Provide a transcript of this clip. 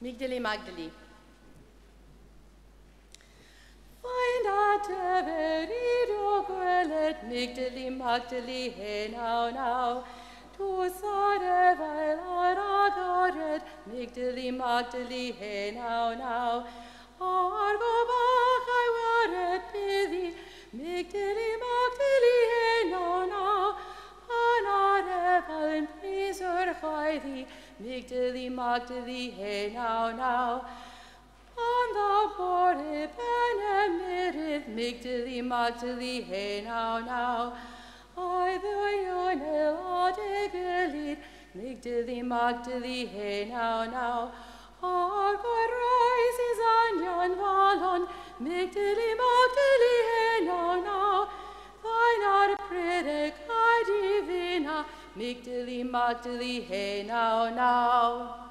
Migdali Magdali. Find out everido gwelet Migdali Magdali he now. Tu sare vail agaret Migdali Magdali he now. Argo bach I waret biddy Migdali Magdali he now. Anare vail pleaser chaydi Migdali Magdali he now. On the body benemirith Migdali Magdali he now. I the Unawd Canu Migdali Magdali he now. Our God rises on yon vallon Migdali Magdali he now. Thine art predic divina Migdali Magdali he now.